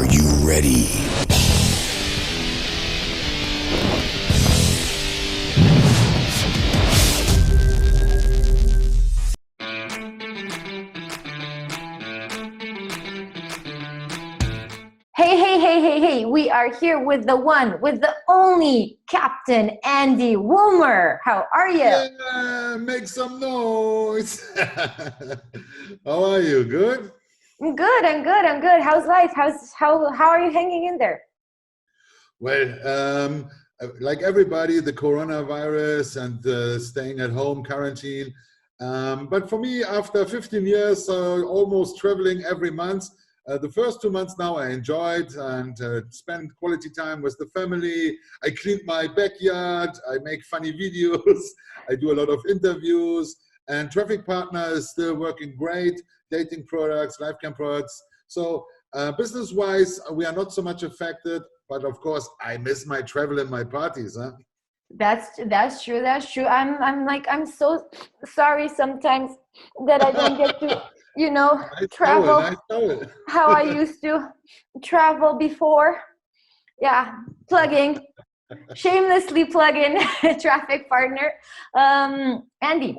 Are you ready? Hey, we are here with the one, with the only Captain Andy Woomer. How are you? Yeah, make some noise. How are you? Good? I'm good. How's life? How are you hanging in there? Well, like everybody, the coronavirus and staying at home, quarantine. But for me, after 15 years, almost traveling every month, the first 2 months now I enjoyed and spent quality time with the family. I cleaned my backyard. I make funny videos. I do a lot of interviews. And TrafficPartner is still working great. Dating products, lifecam products. So business-wise, we are not so much affected. But of course, I miss my travel and my parties, huh? That's true. I'm so sorry sometimes that I don't get to, travel Nice towel. how I used to travel before. Yeah, shamelessly plugging TrafficPartner. Andy,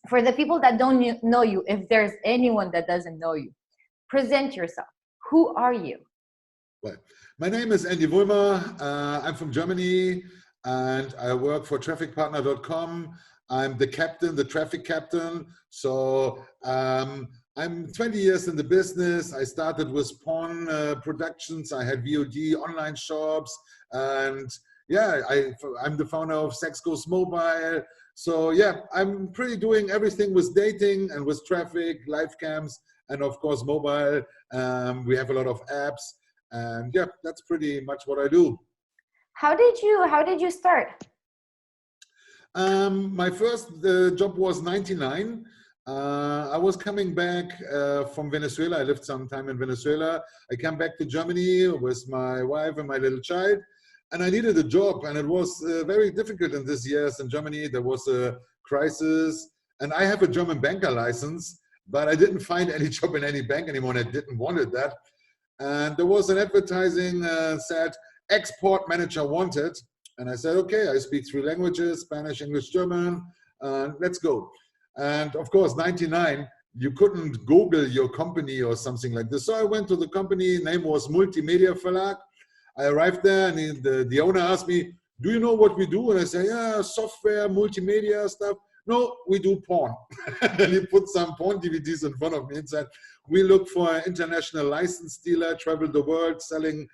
for the people that don't know you, if there's anyone that doesn't know you, present yourself. Who are you? Well, my name is Andy Wulmer. I'm from Germany and I work for TrafficPartner.com. I'm the captain, the traffic captain. So I'm 20 years in the business. I started with porn productions. I had VOD online shops, and yeah, I'm the founder of Sex Goes Mobile. So yeah, I'm pretty doing everything with dating and with traffic, live cams, and of course mobile. We have a lot of apps, and yeah, that's pretty much what I do. How did you start? My first job was 99. I was coming back from Venezuela. I lived some time in Venezuela. I came back to Germany with my wife and my little child, and I needed a job. And it was very difficult in these years in Germany. There was a crisis, and I have a German banker license, but I didn't find any job in any bank anymore, and I didn't wanted that. And there was an advertising said, export manager wanted. And I said, okay, I speak 3 languages, Spanish, English, German, let's go. And of course, 99, you couldn't Google your company or something like this. So I went to the company, name was Multimedia Verlag. I arrived there and the owner asked me, do you know what we do? And I said, yeah, software, multimedia stuff. No, we do porn. And he put some porn DVDs in front of me and said, we look for an international license dealer, travel the world, selling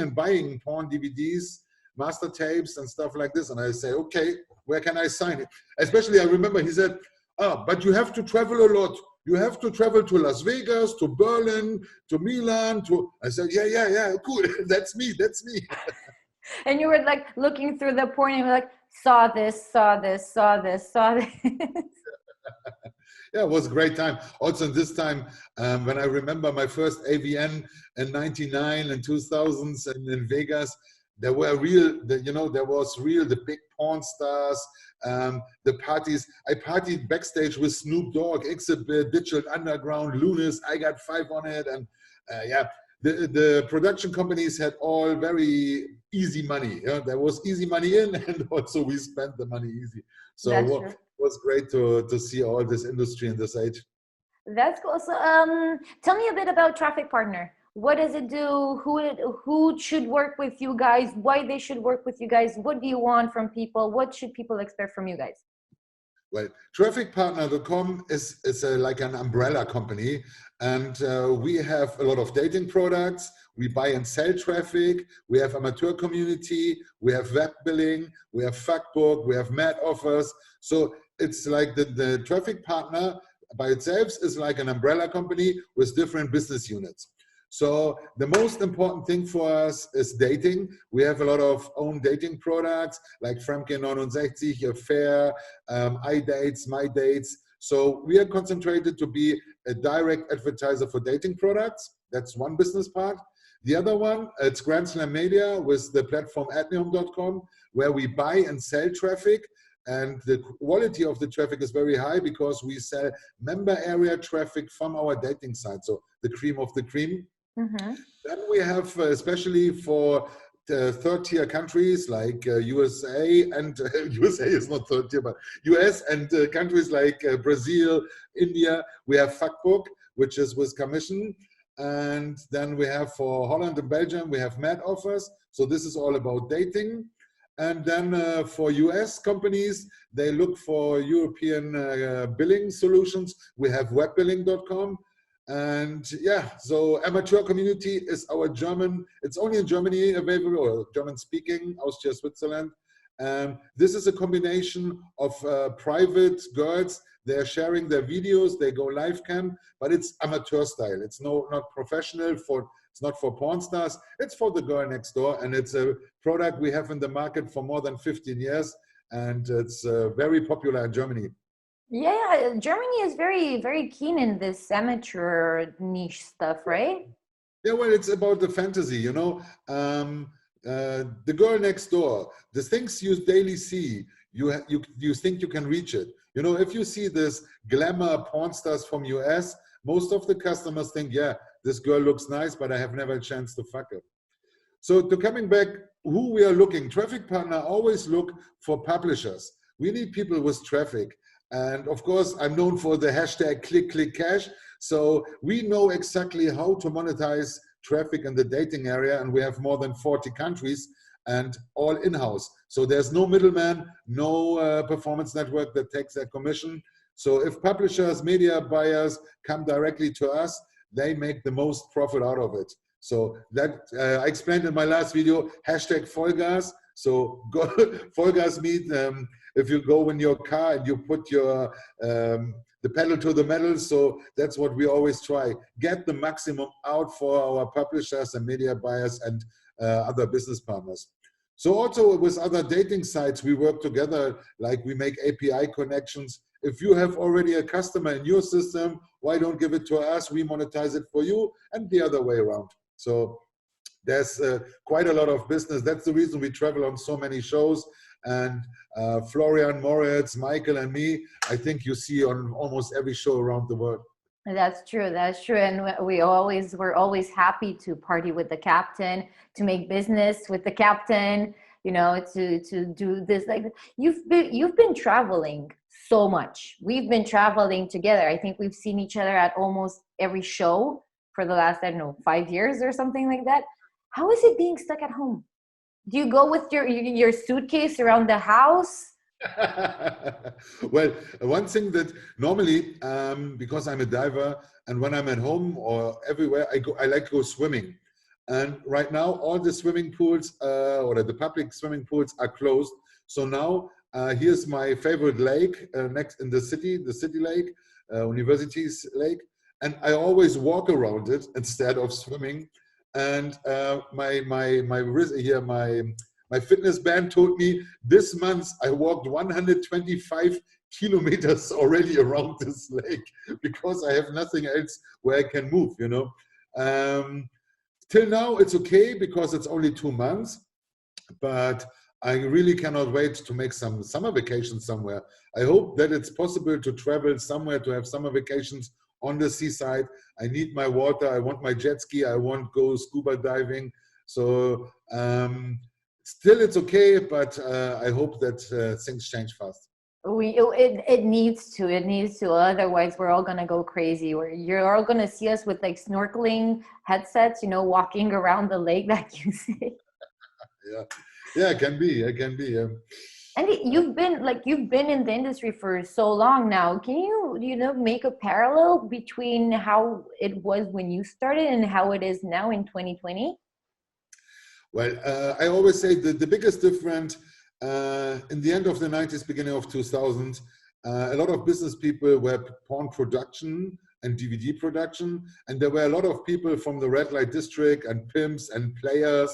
and buying porn DVDs, master tapes and stuff like this. And I say, okay, where can I sign it? Especially I remember he said, but you have to travel a lot. You have to travel to Las Vegas, to Berlin, to Milan, I said, yeah, cool. That's me. And you were like looking through the porn and you were like, saw this. Yeah, it was a great time. Also this time, when I remember my first AVN in 99 and 2000s and in Vegas, there were the big porn stars, the parties. I partied backstage with Snoop Dogg, Exhibit, Digital Underground, Lunis. I got 5 on it. And yeah, the production companies had all very easy money. There was easy money in, and also we spent the money easy. So it was great to see all this industry in this age. That's cool. So tell me a bit about TrafficPartner. What does it do? Who should work with you guys? Why they should work with you guys? What do you want from people? What should people expect from you guys? Well, TrafficPartner.com is like an umbrella company, and we have a lot of dating products. We buy and sell traffic. We have amateur community. We have web billing. We have fuckbook. We have mad offers. So it's like the TrafficPartner by itself is like an umbrella company with different business units. So the most important thing for us is dating. We have a lot of own dating products like Fremke69, Affair, iDates, My Dates. So we are concentrated to be a direct advertiser for dating products. That's one business part. The other one, it's Grand Slam Media with the platform adneum.com, where we buy and sell traffic. And the quality of the traffic is very high because we sell member area traffic from our dating site. So the cream of the cream. Mm-hmm. Then we have, especially for third-tier countries like USA, and USA is not third tier, but US and countries like Brazil, India, we have Fuckbook, which is with commission. And then we have for Holland and Belgium, we have Mad Offers. So this is all about dating. And then for US companies, they look for European billing solutions. We have webbilling.com. And yeah, so amateur community is our German, it's only in Germany available, or German speaking, Austria, Switzerland. This is a combination of private girls. They're sharing their videos, they go live cam, but it's amateur style. It's not professional, it's not for porn stars, it's for the girl next door. And it's a product we have in the market for more than 15 years. And it's very popular in Germany. Yeah, Germany is very, very keen in this amateur niche stuff, right? Yeah, well, it's about the fantasy, you know. The girl next door, the things you daily see, you think you can reach it. You know, if you see this glamour porn stars from US, most of the customers think, yeah, this girl looks nice, but I have never a chance to fuck her. So to coming back, who we are looking, TrafficPartner always look for publishers. We need people with traffic. And of course, I'm known for the hashtag click cash. So we know exactly how to monetize traffic in the dating area. And we have more than 40 countries and all in-house. So there's no middleman, no performance network that takes their commission. So if publishers, media buyers come directly to us, they make the most profit out of it. So that I explained in my last video, hashtag Vollgas. So go, Vollgas means if you go in your car and you put your the pedal to the metal. So that's what we always try. Get the maximum out for our publishers and media buyers and other business partners. So also with other dating sites, we work together, like we make API connections. If you have already a customer in your system, why don't give it to us? We monetize it for you, and the other way around. So there's quite a lot of business. That's the reason we travel on so many shows. And Florian, Moritz, Michael, and me, I think you see on almost every show around the world. That's true. That's true. And we're always happy to party with the captain, to make business with the captain, you know, to do this. Like you've been traveling so much. We've been traveling together. I think we've seen each other at almost every show for the last, I don't know, 5 years or something like that. How is it being stuck at home? Do you go with your suitcase around the house? Well, one thing that normally, because I'm a diver, and when I'm at home or everywhere, I like to go swimming. And right now, all the swimming pools or the public swimming pools are closed. So now, here's my favorite lake next in the city lake, University's lake. And I always walk around it instead of swimming. And my fitness band told me this month I walked 125 kilometers already around this lake because I have nothing else where I can move, you know. Till now it's okay because it's only 2 months, but I really cannot wait to make some summer vacations somewhere. I hope that it's possible to travel somewhere to have summer vacations on the seaside. I need my water. I want my jet ski. I want to go scuba diving. So still it's okay, but I hope that things change fast. It needs to. Otherwise, we're all gonna go crazy. You're all gonna see us with like snorkeling headsets, you know, walking around the lake, like you say. Yeah, it can be. Yeah. And you've been in the industry for so long now. Can you know, make a parallel between how it was when you started and how it is now in 2020? Well, I always say that the biggest difference in the end of the 90s, beginning of 2000, a lot of business people were porn production and DVD production, and there were a lot of people from the red light district and pimps and players.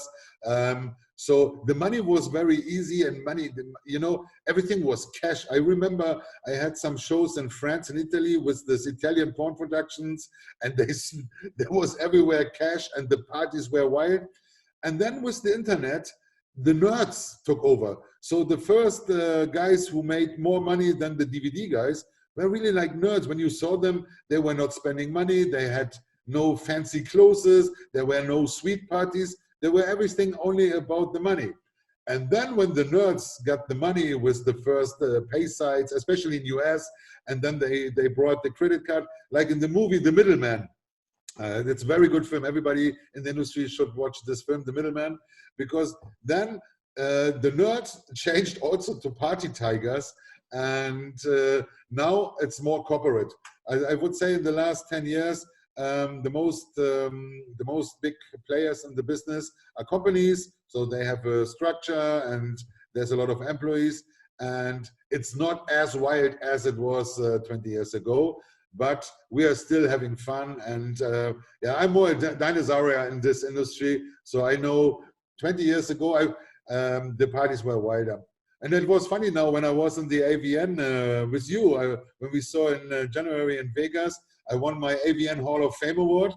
So the money was very easy, and money, you know, everything was cash. I remember I had some shows in France and Italy with this Italian porn productions, and there was everywhere cash, and the parties were wild. And then with the internet, the nerds took over. So the first guys who made more money than the DVD guys were really like nerds. When you saw them, they were not spending money. They had no fancy clothes, there were no sweet parties, there were everything only about the money. And then when the nerds got the money with the first pay sites, especially in US, and then they brought the credit card, like in the movie The Middleman. It's a very good film. Everybody in the industry should watch this film, The Middleman, because then the nerds changed also to party tigers, and now it's more corporate. I would say in the last 10 years, the most big players in the business are companies, so they have a structure and there's a lot of employees, and it's not as wild as it was 20 years ago. But we are still having fun, and yeah, I'm more a dinosaur in this industry. So I know 20 years ago, the parties were wilder. And it was funny now when I was in the AVN with you, when we saw in January in Vegas, I won my AVN Hall of Fame award.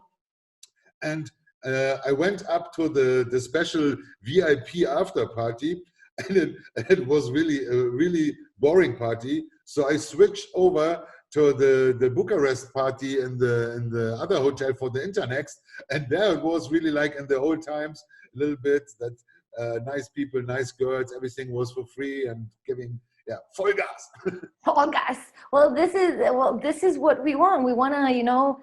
And I went up to the special VIP after party, and it was really a really boring party. So I switched over to the Bucharest party in the other hotel for the Internext, and there it was really like in the old times, a little bit that nice people, nice girls, everything was for free and giving, yeah, full gas. Full gas. Well, this is what we want. We want to, you know,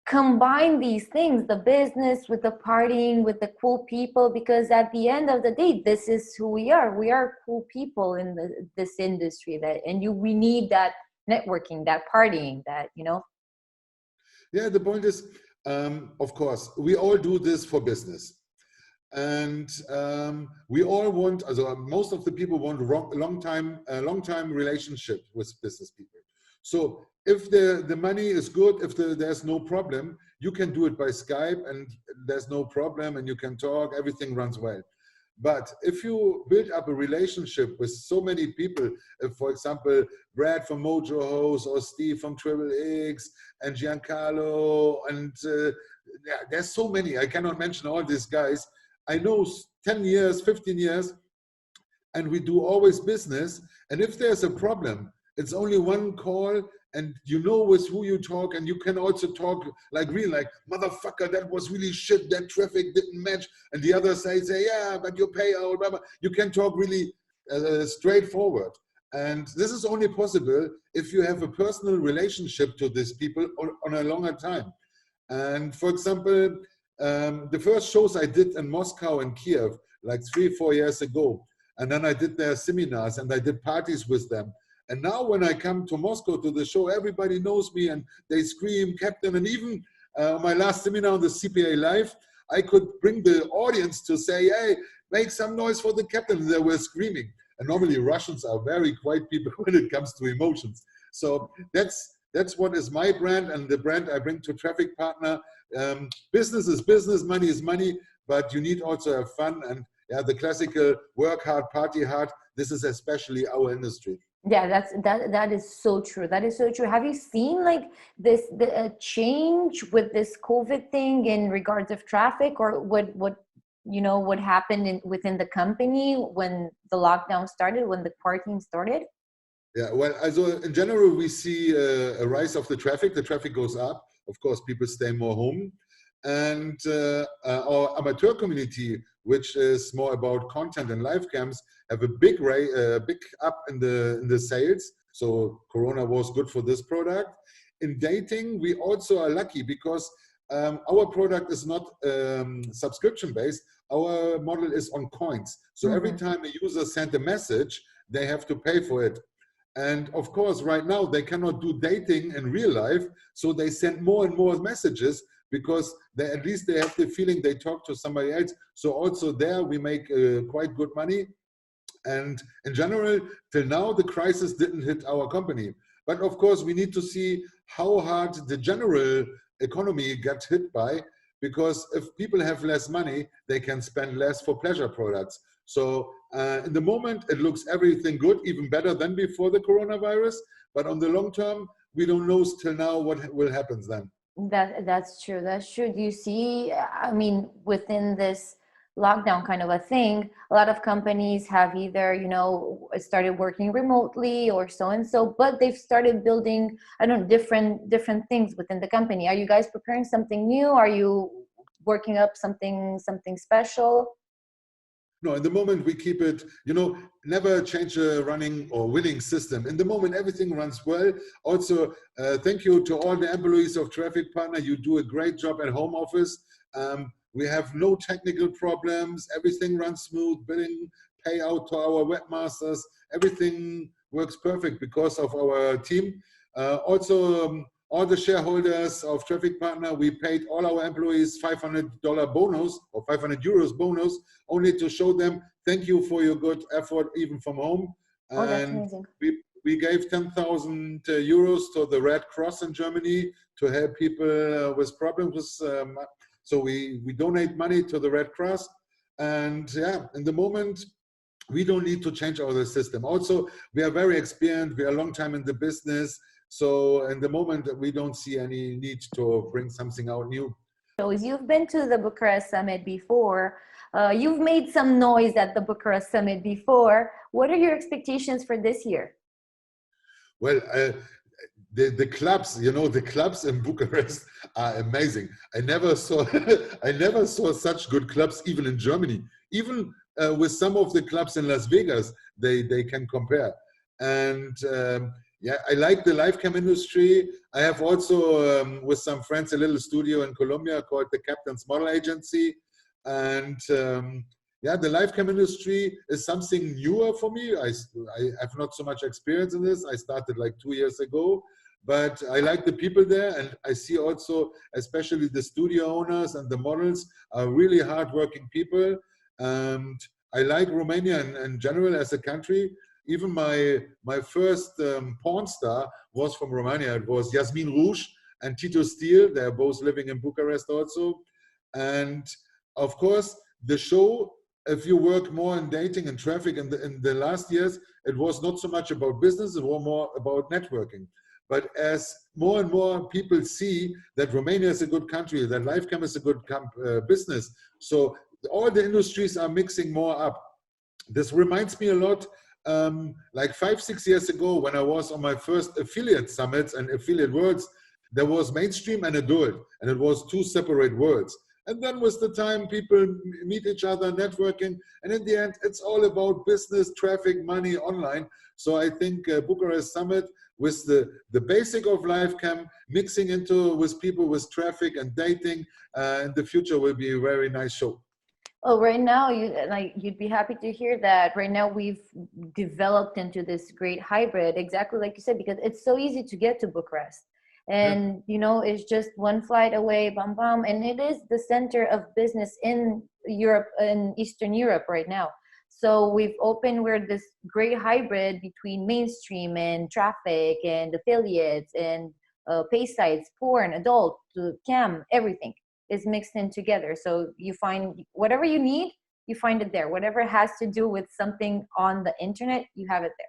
combine these things, the business with the partying, with the cool people, because at the end of the day, this is who we are. We are cool people in this industry, we need that networking, that partying, that, you know. Yeah, the point is, of course, we all do this for business. And we all want, also most of the people want a long-time relationship with business people. So if the money is good, if there's no problem, you can do it by Skype and there's no problem and you can talk, everything runs well. But if you build up a relationship with so many people, for example, Brad from Mojo House or Steve from Triple X and Giancarlo, and yeah, there's so many, I cannot mention all these guys. I know 10 years, 15 years, and we do always business. And if there's a problem, it's only one call, and you know with who you talk, and you can also talk like real, like, motherfucker, that was really shit, that traffic didn't match. And the other side say, yeah, but your payout, blah, blah. You can talk really straightforward. And this is only possible if you have a personal relationship to these people on a longer time. And for example, the first shows I did in Moscow and Kiev, like 3-4 years ago, and then I did their seminars and I did parties with them. And now when I come to Moscow to the show, everybody knows me and they scream, Captain. And even my last seminar on the CPA Live, I could bring the audience to say, hey, make some noise for the Captain. And they were screaming. And normally Russians are very quiet people when it comes to emotions. So that's what is my brand and the brand I bring to TrafficPartner. Business is business, money is money, but you need also have fun. And yeah, the classical work hard, party hard. This is especially our industry. Yeah, that is so true. That is so true. Have you seen like the change with this COVID thing in regards of traffic, or what you know, what happened within the company when the lockdown started, when the quarantine started? Yeah, well, also in general, we see a rise of the traffic. The traffic goes up. Of course, people stay more home. And our amateur community, which is more about content and live cams, have a big up in the sales. So Corona was good for this product. In dating, we also are lucky because our product is not subscription based. Our model is on coins. So every time a user sends a message, they have to pay for it. And of course, right now they cannot do dating in real life, so they send more and more messages because at least they have the feeling they talk to somebody else. So also there we make quite good money. And in general, till now, the crisis didn't hit our company. But of course, we need to see how hard the general economy got hit by, because if people have less money, they can spend less for pleasure products. So in the moment, it looks everything good, even better than before the coronavirus. But on the long term, we don't know till now what will happen then. That's true. That's true. Do you see, I mean, within this lockdown kind of a thing, a lot of companies have either, you know, started working remotely or so and so, but they've started building, I don't know, different things within the company. Are you guys preparing something new? Are you working up something special? No, in the moment we keep it, you know, never change a running or winning system. In the moment, everything runs well. Also, thank you to all the employees of TrafficPartner. You do a great job at home office. We have no technical problems. Everything runs smooth, billing, payout to our webmasters. Everything works perfect because of our team. Also, all the shareholders of TrafficPartner, we paid all our employees $500 bonus or 500 euros bonus, only to show them thank you for your good effort even from home. Oh, that's And amazing. we gave 10,000 euros to the Red Cross in Germany to help people with problems. So we donate money to the Red Cross. And yeah, in the moment, we don't need to change our system. Also, we are very experienced. We are a long time in the business. So in the moment, we don't see any need to bring something out new. So you've been to the Bucharest Summit before. You've made some noise at the Bucharest Summit before. What are your expectations for this year? Well, the clubs, you know, the clubs in Bucharest are amazing. I never saw I never saw such good clubs even in Germany. Even with some of the clubs in Las Vegas, they can compare. And yeah, I like the live cam industry. I have also, with some friends, a little studio in Colombia called the Captain's Model Agency. And yeah, the live cam industry is something newer for me. I have not so much experience in this. I started like 2 years ago, but I like the people there. And I see also, especially the studio owners and the models are really hardworking people. And I like Romania in general as a country. Even my first porn star was from Romania. It was Yasmin Rouge and Tito Steele. They're both living in Bucharest also. And of course, the show, if you work more in dating and traffic in the last years, it was not so much about business, it was more about networking. But as more and more people see that Romania is a good country, that LiveCam is a good business, so all the industries are mixing more up. This reminds me a lot, like 5-6 years ago when I was on my first affiliate summits and affiliate worlds, there was mainstream and adult, and it was two separate worlds. And then with the time, people meet each other, networking, and in the end, it's all about business, traffic, money, online. So I think Bucharest Summit, with the basic of LiveCam, mixing into with people with traffic and dating, in the future will be a very nice show. Oh, right now, you'd be happy to hear that. Right now, we've developed into this great hybrid, exactly like you said, because it's so easy to get to Bucharest. And, you know, it's just one flight away, bam, bam. And it is the center of business in Europe, in Eastern Europe right now. So we're this great hybrid between mainstream and traffic and affiliates and pay sites, porn, adult, cam, everything is mixed in together. So you find whatever you need, you find it there. Whatever has to do with something on the internet, you have it there.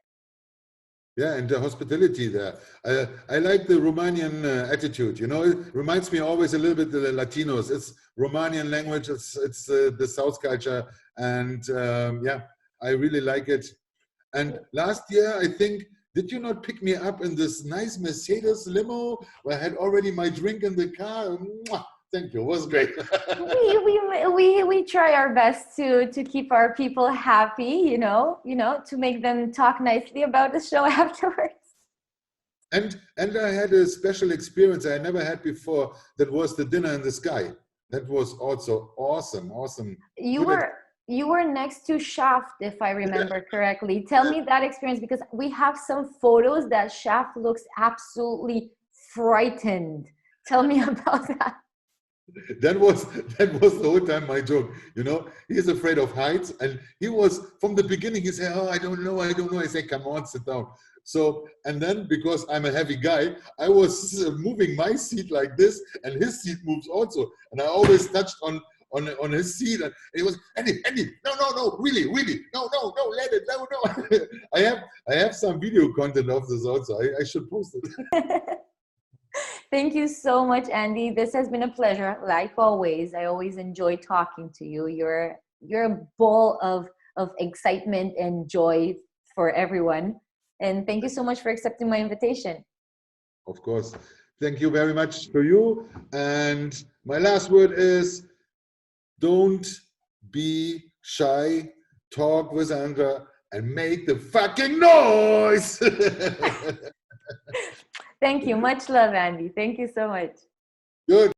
Yeah, and the hospitality there. I like the Romanian attitude. You know, it reminds me always a little bit of the Latinos. It's Romanian language. It's the South culture, and yeah, I really like it. And last year, I think, did you not pick me up in this nice Mercedes limo where I had already my drink in the car? Mwah! Thank you. It was great. we try our best to keep our people happy, you know, to make them talk nicely about the show afterwards. And I had a special experience I never had before. That was the dinner in the sky. That was also awesome. You were next to Shaft, if I remember correctly. Tell me that experience, because we have some photos that Shaft looks absolutely frightened. Tell me about that. That was the whole time my joke. You know, he's afraid of heights, and he was from the beginning. He said, "Oh, I don't know." I say, "Come on, sit down." So, and then because I'm a heavy guy, I was moving my seat like this, and his seat moves also, and I always touched on his seat, and he was, Andy, no, really, no, let it, no. I have some video content of this also. I should post it. Thank you so much, Andy. This has been a pleasure. Like always, I always enjoy talking to you. You're you're a ball of excitement and joy for everyone. And thank you so much for accepting my invitation. Of course. Thank you very much to you. And my last word is, don't be shy. Talk with Andra and make the fucking noise. Thank you. Much love, Andy. Thank you so much. Good.